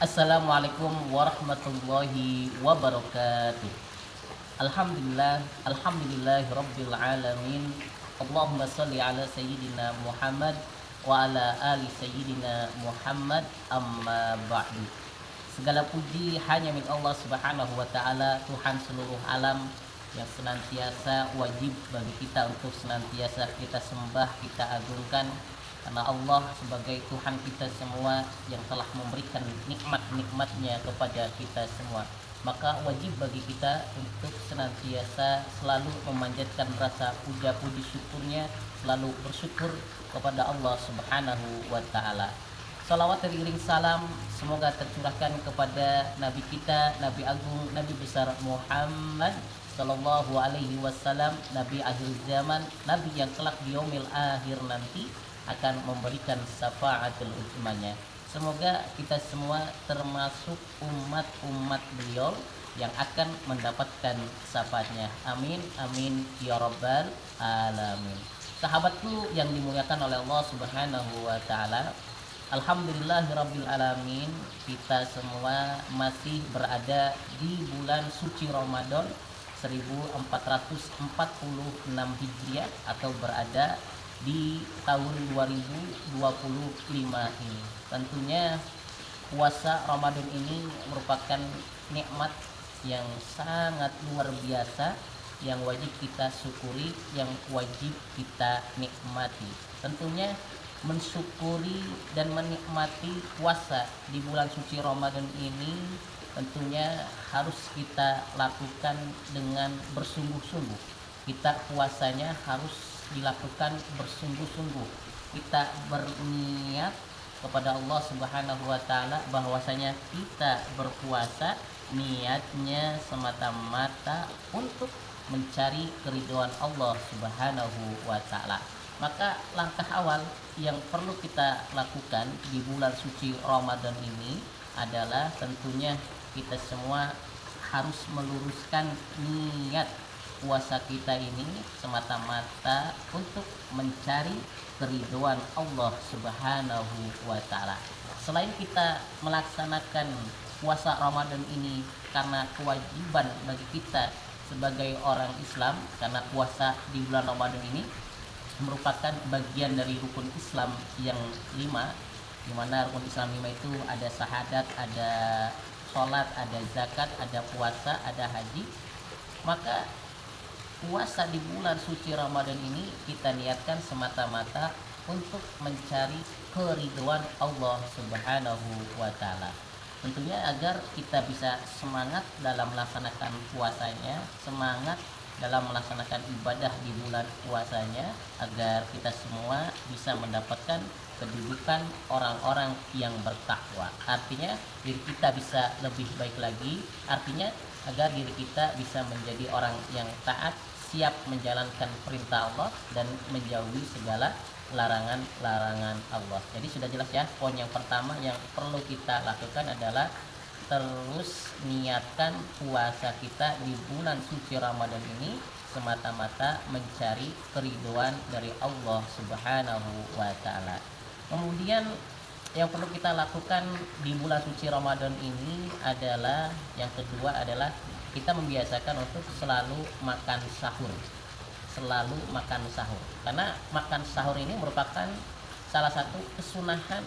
Assalamualaikum warahmatullahi wabarakatuh. Alhamdulillahi rabbil alamin. Allahumma salli ala sayyidina Muhammad wa ala ali sayyidina Muhammad, amma ba'du. Segala puji hanya milik Allah Subhanahu wa taala, Tuhan seluruh alam, yang senantiasa wajib bagi kita untuk senantiasa kita sembah, kita agungkan, karena Allah sebagai Tuhan kita semua yang telah memberikan nikmat-nikmatnya kepada kita semua. Maka wajib bagi kita untuk senantiasa selalu memanjatkan rasa puja puji syukurnya, selalu bersyukur kepada Allah Subhanahu wa taala. Salawat teriring salam semoga tercurahkan kepada Nabi kita, Nabi Agung, Nabi besar Muhammad Sallallahu Alaihi Wasallam, Nabi akhir zaman, Nabi yang kelak di yaumil akhir nanti akan memberikan syafaatul uzmanya. Semoga kita semua termasuk umat-umat beliau yang akan mendapatkan syafaatnya. Amin, amin, ya rabbal alamin. Sahabatku yang dimuliakan oleh Allah Subhanahu wa taala, alhamdulillahirabbil alamin, kita semua masih berada di bulan suci Ramadan 1446 Hijriah atau berada di tahun 2025 ini. Tentunya puasa Ramadan ini merupakan nikmat yang sangat luar biasa yang wajib kita syukuri, yang wajib kita nikmati. Tentunya mensyukuri dan menikmati puasa di bulan suci Ramadan ini tentunya harus kita lakukan dengan bersungguh-sungguh. Kita puasanya harus dilakukan bersungguh-sungguh. Kita berniat kepada Allah Subhanahu wa taala bahwasanya kita berpuasa niatnya semata-mata untuk mencari keridhaan Allah Subhanahu wa taala. Maka langkah awal yang perlu kita lakukan di bulan suci Ramadan ini adalah tentunya kita semua harus meluruskan niat puasa kita ini semata-mata untuk mencari keridhaan Allah Subhanahu wa taala. Selain kita melaksanakan puasa Ramadan ini karena kewajiban bagi kita sebagai orang Islam, karena puasa di bulan Ramadan ini merupakan bagian dari rukun Islam yang 5, di mana rukun Islam 5 itu ada syahadat, ada sholat, ada zakat, ada puasa, ada haji. Maka puasa di bulan suci Ramadan ini kita niatkan semata-mata untuk mencari keridhaan Allah Subhanahu wa taala. Tentunya agar kita bisa semangat dalam melaksanakan puasanya, semangat dalam melaksanakan ibadah di bulan puasanya, agar kita semua bisa mendapatkan kedudukan orang-orang yang bertakwa. Artinya diri kita bisa lebih baik lagi, artinya agar diri kita bisa menjadi orang yang taat, siap menjalankan perintah Allah dan menjauhi segala larangan-larangan Allah. Jadi sudah jelas ya, poin yang pertama yang perlu kita lakukan adalah terus niatkan puasa kita di bulan suci Ramadan ini semata-mata mencari keridhaan dari Allah Subhanahu wa taala. Kemudian yang perlu kita lakukan di bulan suci Ramadan ini adalah yang kedua adalah kita membiasakan untuk selalu makan sahur. Selalu makan sahur. Karena makan sahur ini merupakan salah satu kesunahan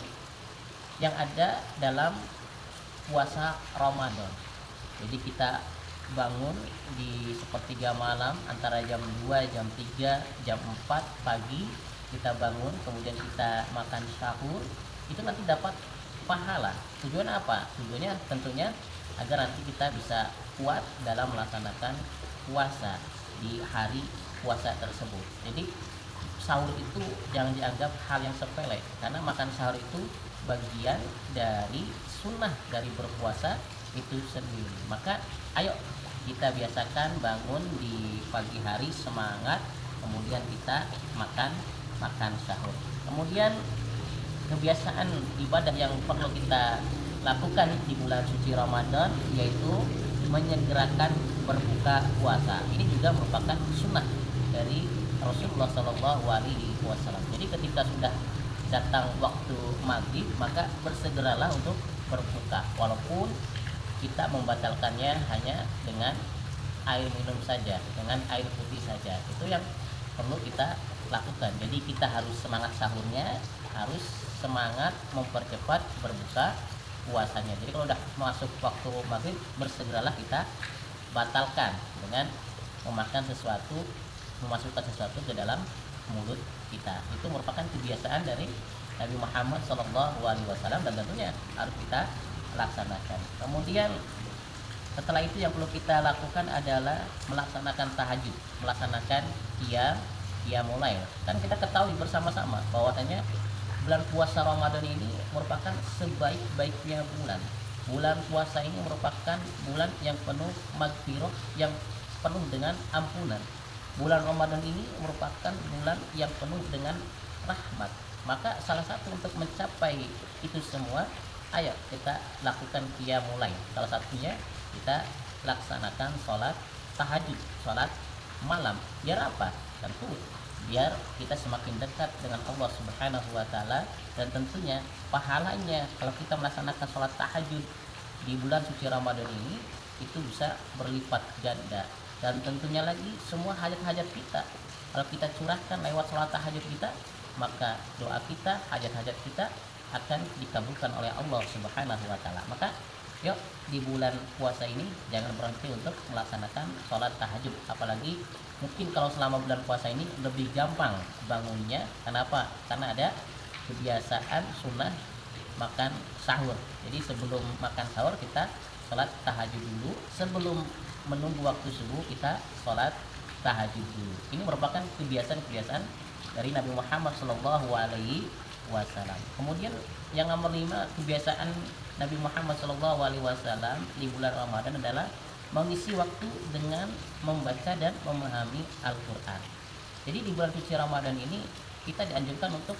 yang ada dalam puasa Ramadan. Jadi kita bangun di sepertiga malam antara jam 2, jam 3, jam 4 pagi, kita bangun kemudian kita makan sahur, itu nanti dapat pahala. Tujuannya apa? Tujuannya tentunya agar nanti kita bisa kuat dalam melaksanakan puasa di hari puasa tersebut. Jadi sahur itu jangan dianggap hal yang sepele, karena makan sahur itu bagian dari sunnah dari berpuasa itu sendiri. Maka ayo kita biasakan bangun di pagi hari semangat, kemudian kita makan sahur. Kemudian kebiasaan ibadah yang perlu kita lakukan di bulan suci Ramadan yaitu menyegerakan berbuka puasa. Ini juga merupakan sunnah dari Rasulullah Shallallahu Alaihi Wasallam. Jadi ketika sudah datang waktu maghrib, maka bersegeralah untuk berbuka, walaupun kita membatalkannya hanya dengan air minum saja, dengan air putih saja. Itu yang perlu kita lakukan. Jadi kita harus semangat sahurnya, harus semangat mempercepat berbuka puasanya. Jadi kalau udah masuk waktu maghrib, bersegeralah kita batalkan dengan memasukkan sesuatu ke dalam mulut kita. Itu merupakan kebiasaan dari Nabi Muhammad SAW, dan tentunya harus kita laksanakan. Kemudian setelah itu yang perlu kita lakukan adalah melaksanakan tahajud, melaksanakan qiyamul lail. Dan kita ketahui bersama-sama bahwasanya bulan puasa Ramadan ini merupakan sebaik-baiknya bulan. Bulan puasa ini merupakan bulan yang penuh maghfirah, yang penuh dengan ampunan. Bulan Ramadan ini merupakan bulan yang penuh dengan rahmat. Maka salah satu untuk mencapai itu semua, ayo kita lakukan qiyamul lail. Salah satunya kita laksanakan sholat tahajud, sholat malam. Biar apa? Tentu biar kita semakin dekat dengan Allah Subhanahu wa taala, dan tentunya pahalanya kalau kita melaksanakan sholat tahajud di bulan suci Ramadan ini itu bisa berlipat ganda. Dan tentunya lagi semua hajat-hajat kita kalau kita curahkan lewat sholat tahajud kita, maka doa kita, hajat-hajat kita akan dikabulkan oleh Allah Subhanahu wa taala. Maka yuk di bulan puasa ini jangan berhenti untuk melaksanakan sholat tahajud. Apalagi mungkin kalau selama bulan puasa ini lebih gampang bangunnya. Kenapa? Karena ada kebiasaan sunnah makan sahur. Jadi sebelum makan sahur kita sholat tahajud dulu. Sebelum menunggu waktu subuh kita sholat tahajud dulu. Ini merupakan kebiasaan-kebiasaan dari Nabi Muhammad SAW. Kemudian yang nomor 5, kebiasaan Nabi Muhammad SAW di bulan Ramadan adalah mengisi waktu dengan membaca dan memahami Al-Quran. Jadi di bulan suci Ramadan ini kita dianjurkan untuk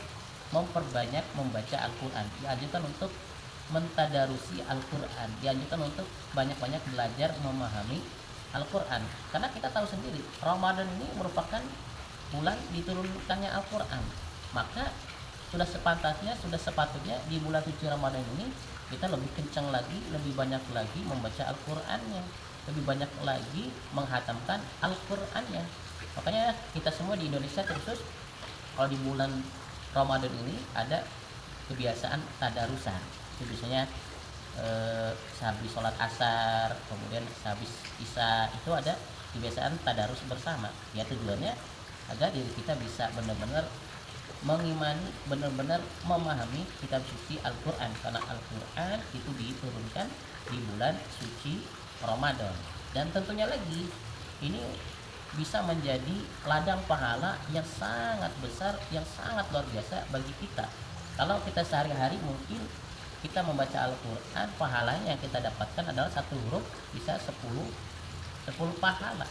memperbanyak membaca Al-Quran, dianjurkan untuk mentadarusi Al-Quran, dianjurkan untuk banyak-banyak belajar memahami Al-Quran. Karena kita tahu sendiri Ramadan ini merupakan bulan diturunkannya Al-Quran. Maka sudah sepatutnya di bulan suci Ramadan ini kita lebih kencang lagi, lebih banyak lagi membaca Al-Qur'annya, lebih banyak lagi menghatamkan Al-Qur'annya. Makanya kita semua di Indonesia terkhusus kalau di bulan Ramadan ini ada kebiasaan tadarusan. Itu biasanya sehabis sholat asar, kemudian sehabis isya itu ada kebiasaan tadarus bersama. Ya tujuannya agar diri kita bisa benar-benar mengimani, benar-benar memahami kitab suci Al-Quran, karena Al-Quran itu diturunkan di bulan suci Ramadan. Dan tentunya lagi ini bisa menjadi ladang pahala yang sangat besar, yang sangat luar biasa bagi kita. Kalau kita sehari-hari mungkin kita membaca Al-Quran, pahalanya yang kita dapatkan adalah satu huruf bisa 10 pahala,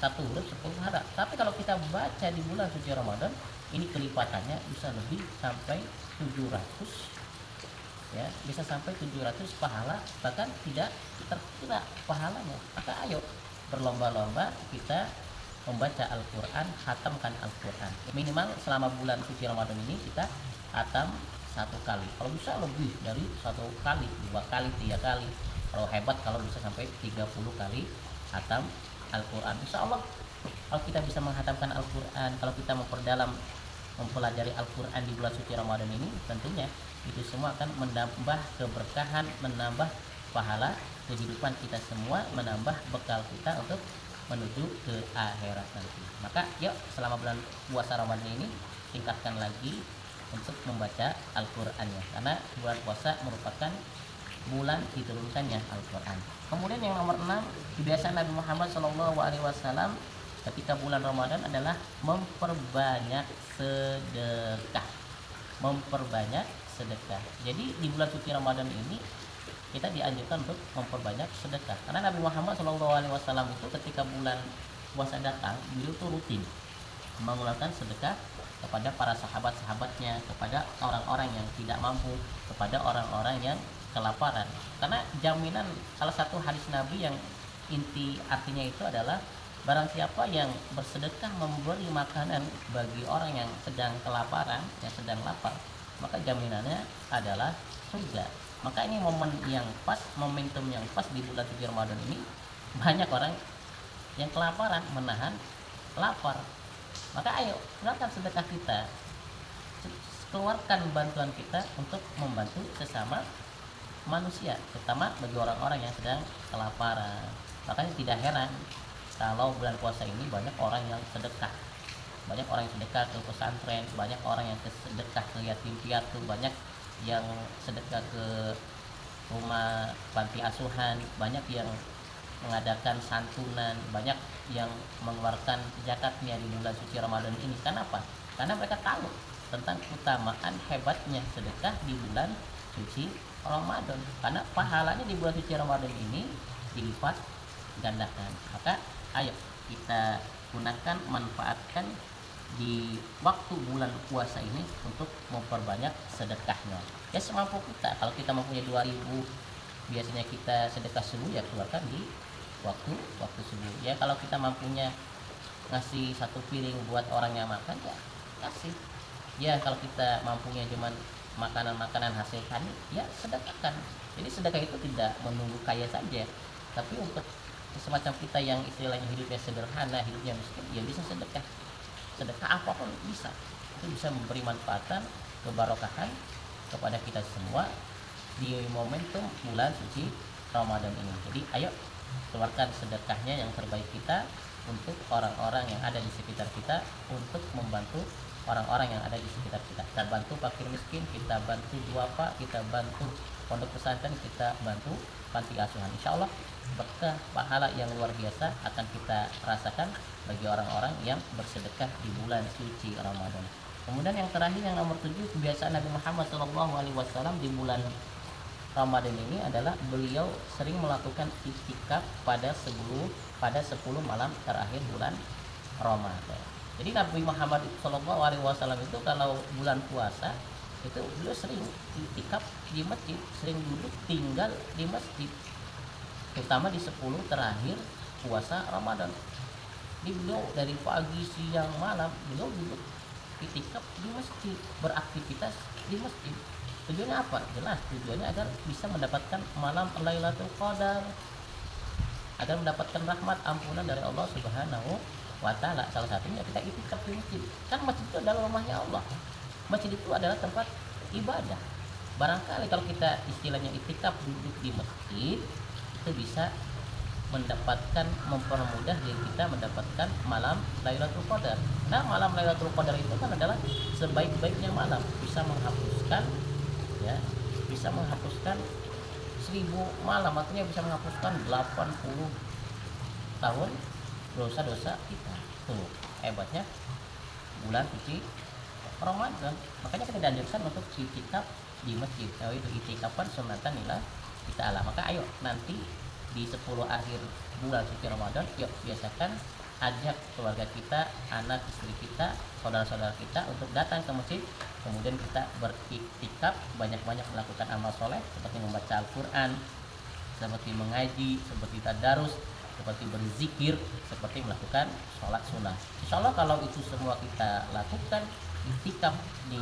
satu huruf 10 pahala. Tapi kalau kita baca di bulan suci Ramadan, ini kelipatannya bisa lebih sampai 700, ya, bisa sampai 700 pahala, bahkan tidak terkira pahalanya. Maka ayo berlomba-lomba kita membaca Al-Quran, hatamkan Al-Quran. Minimal selama bulan suci Ramadan ini kita hatam 1 kali, kalau bisa lebih dari 1 kali, 2 kali, 3 kali, kalau hebat kalau bisa sampai 30 kali hatam Al-Quran. Insya Allah kalau kita bisa menghatamkan Al-Quran, kalau kita mempelajari Al-Quran di bulan suci Ramadan ini, tentunya itu semua akan menambah keberkahan, menambah pahala kehidupan kita semua, menambah bekal kita untuk menuju ke akhirat nanti. Maka yuk selama bulan puasa Ramadan ini tingkatkan lagi untuk membaca Al-Qurannya, karena bulan puasa merupakan bulan diturunkannya Al-Quran. Kemudian yang nomor 6, kebiasaan Nabi Muhammad SAW ketika bulan Ramadan adalah memperbanyak sedekah. Jadi di bulan suci Ramadan ini kita dianjurkan untuk memperbanyak sedekah, karena Nabi Muhammad SAW itu ketika bulan puasa datang, beliau itu rutin mengeluarkan sedekah kepada para sahabat-sahabatnya, kepada orang-orang yang tidak mampu, kepada orang-orang yang kelaparan. Karena jaminan, salah satu hadis Nabi yang inti artinya itu adalah barang siapa yang bersedekah memberi makanan bagi orang yang sedang kelaparan, yang sedang lapar, maka jaminannya adalah surga. Maka ini momen yang pas, momentum yang pas di bulan suci Ramadan ini. Banyak orang yang kelaparan, menahan lapar. Maka ayo keluarkan sedekah kita, keluarkan bantuan kita untuk membantu sesama manusia, terutama bagi orang-orang yang sedang kelaparan. Makanya tidak heran kalau bulan puasa ini banyak orang yang sedekah, banyak orang yang sedekah ke pesantren, banyak orang yang sedekah ke yatim piatu, banyak yang sedekah ke rumah panti asuhan, banyak yang mengadakan santunan, banyak yang mengeluarkan zakatnya di bulan suci Ramadan ini. Kenapa? Karena mereka tahu tentang keutamaan hebatnya sedekah di bulan suci Ramadan. Karena pahalanya di bulan suci Ramadan ini dilipat gandakan. Maka ayo kita gunakan, manfaatkan di waktu bulan puasa ini untuk memperbanyak sedekahnya. Ya semampu kita. Kalau kita mempunyai 2.000, biasanya kita sedekah subuh, ya keluarkan di waktu subuh. Ya kalau kita mampunya ngasih 1 piring buat orang yang makan, ya kasih. Ya kalau kita mampunya cuman makanan-makanan hasil tani, ya sedekahkan. Jadi sedekah itu tidak menunggu kaya saja, tapi untuk semacam kita yang istilahnya hidupnya sederhana, hidupnya miskin, ya bisa sedekah. Sedekah apapun bisa, itu bisa memberi manfaatan, kebarokahan kepada kita semua di momentum bulan suci Ramadan ini. Jadi ayo keluarkan sedekahnya yang terbaik kita untuk orang-orang yang ada di sekitar kita, untuk membantu orang-orang yang ada di sekitar kita. Kita bantu fakir miskin, kita bantu duafa, kita bantu pondok pesantren, kita bantu panti asuhan. Insya Allah berkah pahala yang luar biasa akan kita rasakan bagi orang-orang yang bersedekah di bulan suci Ramadan. Kemudian yang terakhir, yang nomor 7, kebiasaan Nabi Muhammad SAW di bulan Ramadan ini adalah beliau sering melakukan iktikaf pada 10 malam terakhir bulan Ramadan. Jadi Nabi Muhammad SAW itu kalau bulan puasa itu beliau sering iktikaf di masjid, sering duduk tinggal di masjid, terutama di 10 terakhir puasa Ramadan. Jadi beliau dari pagi, siang, malam beliau duduk iktikaf di masjid, beraktivitas di masjid. Tujuannya apa? Jelas tujuannya agar bisa mendapatkan malam Lailatul Qadar, agar mendapatkan rahmat ampunan dari Allah Subhanahu wa Ta'ala. Salah satunya kita iktikaf di masjid. Kan masjid itu adalah rumahnya Allah. Masjid itu adalah tempat ibadah. Barangkali kalau kita istilahnya iktikaf duduk di masjid, itu bisa mendapatkan, mempermudah diri kita mendapatkan malam Lailatul Qadar. Nah, malam Lailatul Qadar itu kan adalah sebaik-baiknya malam, bisa menghapuskan, ya, bisa menghapuskan 1000 malam, artinya bisa menghapuskan 80 tahun dosa-dosa kita. Tuh hebatnya bulan suci Ramadan. Makanya kita dianjurkan untuk iktikaf di masjid. Kalau itu itikafan sunatan lillah ta'ala. Maka ayo nanti di 10 akhir bulan suci Ramadan, yuk biasakan ajak keluarga kita, anak istri kita, saudara-saudara kita untuk datang ke masjid. Kemudian kita beriktikaf, banyak-banyak melakukan amal soleh seperti membaca Al-Quran, seperti mengaji, seperti tadarus, seperti berzikir, seperti melakukan sholat sunnah. Insya Allah kalau itu semua kita lakukan iktikaf di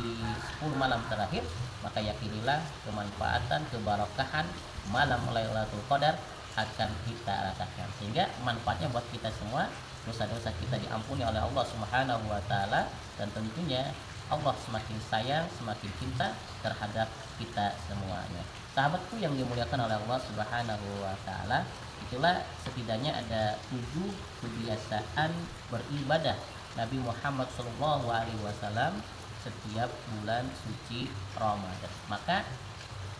10 malam terakhir, maka yakinilah kemanfaatan, kebarokahan malam Lailatul Qadar akan kita rasakan, sehingga manfaatnya buat kita semua, dosa-dosa kita diampuni oleh Allah Subhanahu wa Ta'ala, dan tentunya Allah semakin sayang, semakin cinta terhadap kita semuanya. Sahabatku yang dimuliakan oleh Allah Subhanahu wa Ta'ala, itulah setidaknya ada 7 kebiasaan beribadah Nabi Muhammad SAW setiap bulan suci Ramadan. Maka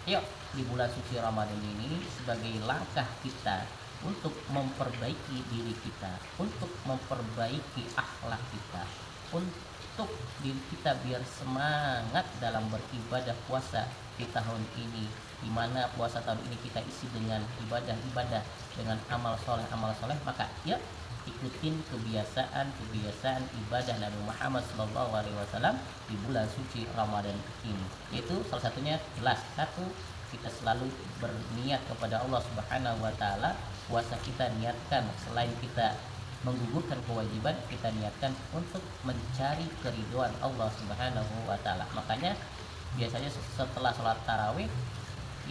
yuk di bulan suci Ramadan ini sebagai langkah kita untuk memperbaiki diri kita, untuk memperbaiki akhlak kita, untuk diri kita biar semangat dalam beribadah puasa di tahun ini, di mana puasa tahun ini kita isi dengan ibadah-ibadah, dengan amal soleh, maka ya ikutin kebiasaan ibadah Nabi Muhammad SAW di bulan suci Ramadan ini. Yaitu salah satunya jelas, 1, kita selalu berniat kepada Allah Subhanahu wa Ta'ala. Puasa kita niatkan, selain kita menggugurkan kewajiban, kita niatkan untuk mencari keridhaan Allah Subhanahu wa Ta'ala. Makanya biasanya setelah sholat tarawih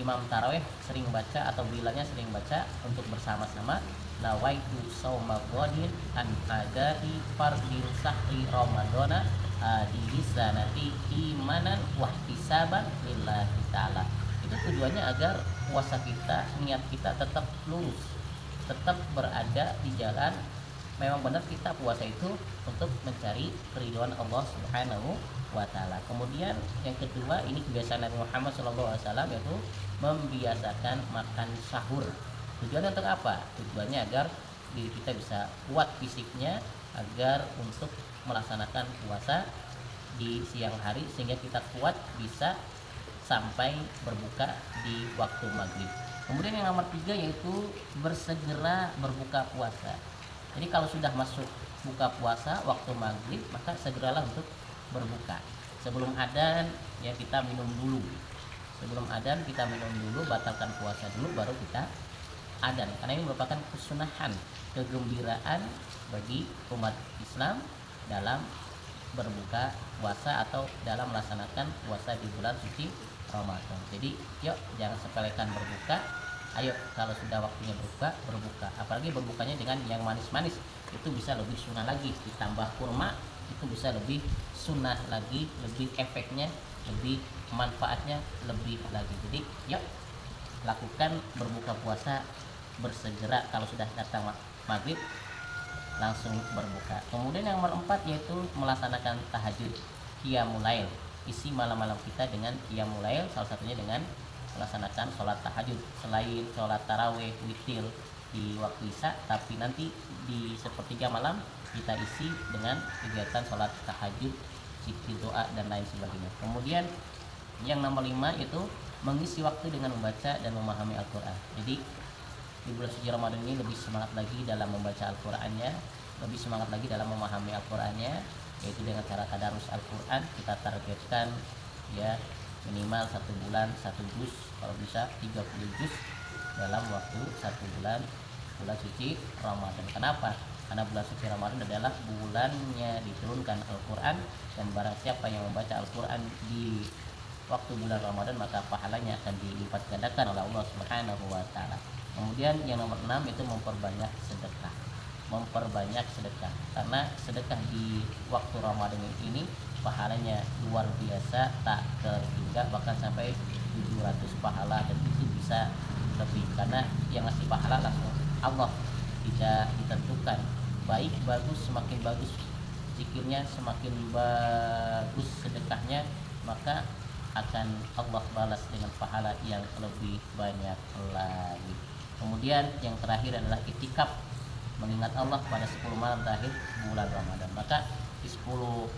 imam tarawih sering baca atau bilalnya sering baca untuk bersama-sama, nawaitu sauma ghadin an adai fardil sahri ramadana hadihi sanati imanan wahtisaban lillahi ta'ala. Itu tujuannya agar puasa kita, niat kita tetap lurus, tetap berada di jalan. Memang benar kita puasa itu untuk mencari keridhaan Allah Subhanahu wa taala. Kemudian yang kedua, ini kebiasaan Nabi Muhammad SAW, yaitu membiasakan makan sahur. Tujuannya untuk apa? Tujuannya agar diri kita bisa kuat fisiknya, agar untuk melaksanakan puasa di siang hari, sehingga kita kuat bisa sampai berbuka di waktu maghrib. Kemudian yang nomor 3 yaitu bersegera berbuka puasa. Jadi kalau sudah masuk buka puasa waktu maghrib, maka segeralah untuk berbuka. Sebelum adzan ya kita minum dulu. Sebelum adzan kita minum dulu, batalkan puasa dulu, baru kita adzan. Karena ini merupakan kesunahan, kegembiraan bagi umat Islam dalam berbuka puasa atau dalam melaksanakan puasa di bulan suci Ramadan. Jadi yuk jangan sepelekan berbuka. Ayo kalau sudah waktunya berbuka. Apalagi berbukanya dengan yang manis-manis, itu bisa lebih sunnah lagi. Ditambah kurma, itu bisa lebih sunnah lagi, lebih efeknya, lebih manfaatnya lebih lagi. Jadi yuk lakukan berbuka puasa bersegera. Kalau sudah datang maghrib langsung berbuka. Kemudian yang nomor 4 yaitu melaksanakan tahajud, qiyamul lail. Isi malam-malam kita dengan qiyamul lail, salah satunya dengan melaksanakan sholat tahajud. Selain sholat tarawih witir di waktu isya, tapi nanti di sepertiga malam kita isi dengan kegiatan sholat tahajud, zikir, doa dan lain sebagainya. Kemudian yang nomor 5 yaitu mengisi waktu dengan membaca dan memahami Al-Quran. Jadi di bulan suci Ramadan ini lebih semangat lagi dalam membaca Al-Qurannya, lebih semangat lagi dalam memahami Al-Qurannya, yaitu dengan cara tadarus Al-Quran. Kita targetkan ya minimal 1 bulan 1 juz, kalau bisa 30 juz dalam waktu 1 bulan suci Ramadan. Kenapa? Karena bulan suci Ramadan adalah bulannya diturunkan Al-Quran, dan barang siapa yang membaca Al-Quran di waktu bulan Ramadan maka pahalanya akan dilipat gandakan oleh Allah Subhanahu wa taala. Kemudian yang nomor 6 itu memperbanyak sedekah. Memperbanyak sedekah, karena sedekah di waktu Ramadan ini pahalanya luar biasa, tak terhingga, bahkan sampai 700 pahala, dan itu bisa lebih, karena yang ngasih pahala langsung Allah, tidak ditentukan. Baik bagus, semakin bagus zikirnya, semakin bagus sedekahnya, maka akan Allah balas dengan pahala yang lebih banyak lagi. Kemudian yang terakhir adalah itikaf, mengingat Allah pada 10 malam terakhir bulan Ramadan. Maka di 10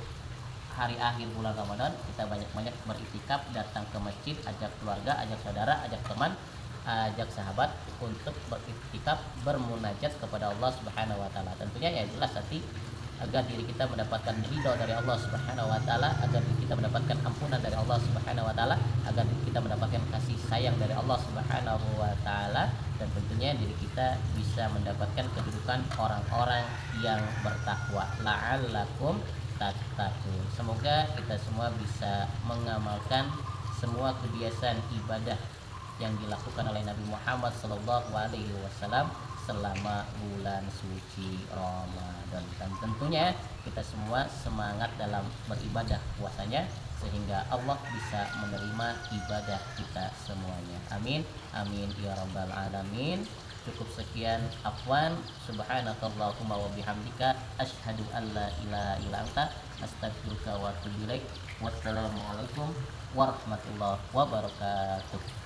hari akhir bulan Ramadan kita banyak-banyak beritikaf, datang ke masjid, ajak keluarga, ajak saudara, ajak teman, ajak sahabat untuk beritikaf, bermunajat kepada Allah Subhanahu wa taala. Tentunya ya jelas nanti agar diri kita mendapatkan ridha dari Allah Subhanahu wa taala, agar diri kita mendapatkan ampunan dari Allah Subhanahu wa taala, agar diri kita mendapatkan kasih sayang dari Allah Subhanahu wa taala, dan tentunya diri kita bisa mendapatkan kedudukan orang-orang yang bertakwa. La'allakum tattaqun. Semoga kita semua bisa mengamalkan semua kebiasaan ibadah yang dilakukan oleh Nabi Muhammad SAW selama bulan suci Ramadan, dan tentunya kita semua semangat dalam beribadah puasanya sehingga Allah bisa menerima ibadah kita semuanya. Amin amin ya rabbal alamin. Cukup sekian, afwan. Subhanakallahumma wa bihamdika asyhadu an la ilaha illa anta astaghfiruka wa atubu ilaik. Wassalamualaikum warahmatullahi wabarakatuh.